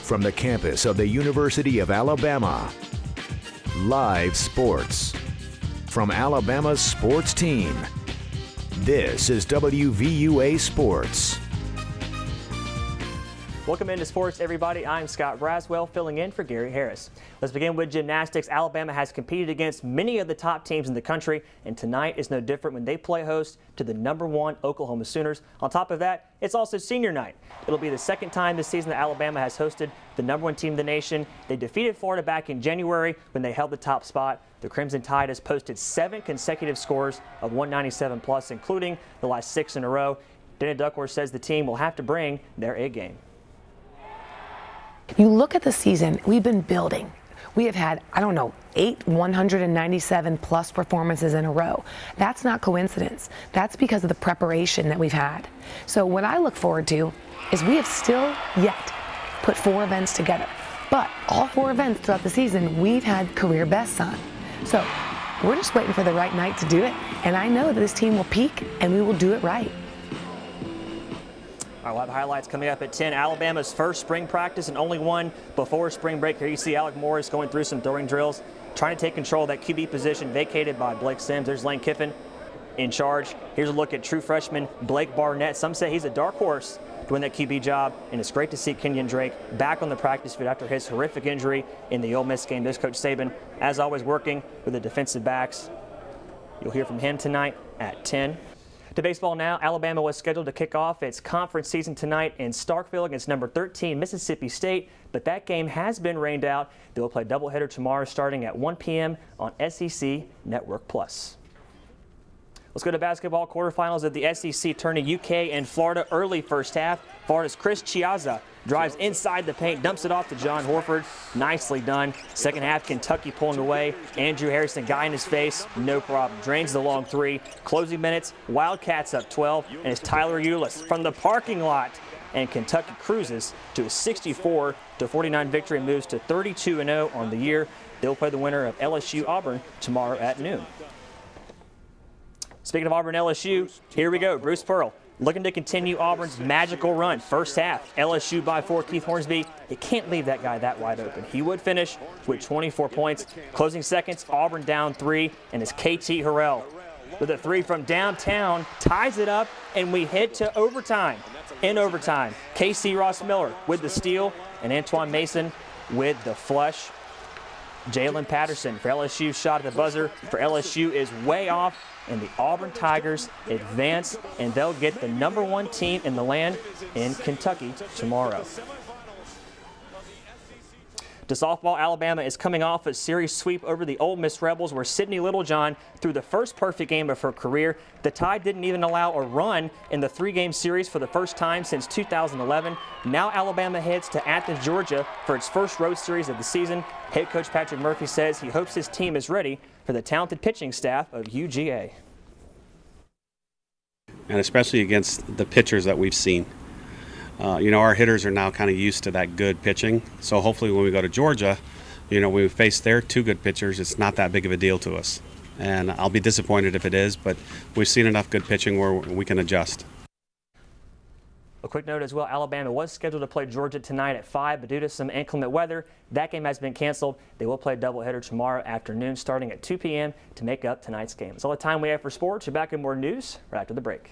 From the campus of the University of Alabama, live sports. From Alabama's sports team, this is WVUA Sports. Welcome into sports, everybody. I'm Scott Braswell, filling in for Gary Harris. Let's begin with gymnastics. Alabama has competed against many of the top teams in the country, and tonight is no different when they play host to the #1 Oklahoma Sooners. On top of that, it's also senior night. It'll be the second time this season that Alabama has hosted the #1 team in the nation. They defeated Florida back in January when they held the top spot. The Crimson Tide has posted 7 consecutive scores of 197 plus, including the last 6 in a row. Dana Duckworth says the team will have to bring their A game. You look at the season, we've been building. We have had, 8 197 plus performances in a row. That's not coincidence. That's because of the preparation that we've had. So what I look forward to is we have still yet put 4 events together. But all 4 events throughout the season, we've had career bests on. So we're just waiting for the right night to do it. And I know that this team will peak and we will do it right. We'll have highlights coming up at 10. Alabama's first spring practice and only one before spring break. Here you see Alec Morris going through some throwing drills, trying to take control of that QB position vacated by Blake Sims. There's Lane Kiffin in charge. Here's a look at true freshman Blake Barnett. Some say he's a dark horse to win that QB job, and it's great to see Kenyon Drake back on the practice field after his horrific injury in the Ole Miss game. There's Coach Saban, as always, working with the defensive backs. You'll hear from him tonight at 10. To baseball now, Alabama was scheduled to kick off its conference season tonight in Starkville against number 13 Mississippi State, but that game has been rained out. They will play a doubleheader tomorrow starting at 1 p.m. on SEC Network Plus. Let's go to basketball. Quarterfinals of the SEC tourney. UK and Florida early first half. Florida's Chris Chiazza drives inside the paint, dumps it off to John Horford. Nicely done. Second half, Kentucky pulling away. Andrew Harrison, guy in his face, no problem. Drains the long 3. Closing minutes, Wildcats up 12, and it's Tyler Ulis from the parking lot. And Kentucky cruises to a 64-49 victory and moves to 32-0 on the year. They'll play the winner of LSU-Auburn tomorrow at noon. Speaking of Auburn-LSU, here we go. Bruce Pearl looking to continue Auburn's magical run. First half, LSU by 4. Keith Hornsby, you can't leave that guy that wide open. He would finish with 24 points. Closing seconds, Auburn down 3, and it's KT Harrell with a 3 from downtown, ties it up, and we head to overtime. In overtime, KC Ross Miller with the steal, and Antoine Mason with the flush. Jalen Patterson for LSU shot at the buzzer for LSU is way off, and the Auburn Tigers advance, and they'll get the #1 team in the land in Kentucky tomorrow. To softball, Alabama is coming off a series sweep over the Ole Miss Rebels, where Sydney Littlejohn threw the first perfect game of her career. The Tide didn't even allow a run in the 3-game series for the first time since 2011. Now Alabama heads to Athens, Georgia for its first road series of the season. Head coach Patrick Murphy says he hopes his team is ready for the talented pitching staff of UGA. And especially against the pitchers that we've seen. Our hitters are now kind of used to that good pitching. So hopefully when we go to Georgia, when we face their 2 good pitchers, it's not that big of a deal to us. And I'll be disappointed if it is, but we've seen enough good pitching where we can adjust. A quick note as well, Alabama was scheduled to play Georgia tonight at 5, but due to some inclement weather, that game has been canceled. They will play a doubleheader tomorrow afternoon starting at 2 p.m. to make up tonight's game. That's all the time we have for sports. You're back in more news right after the break.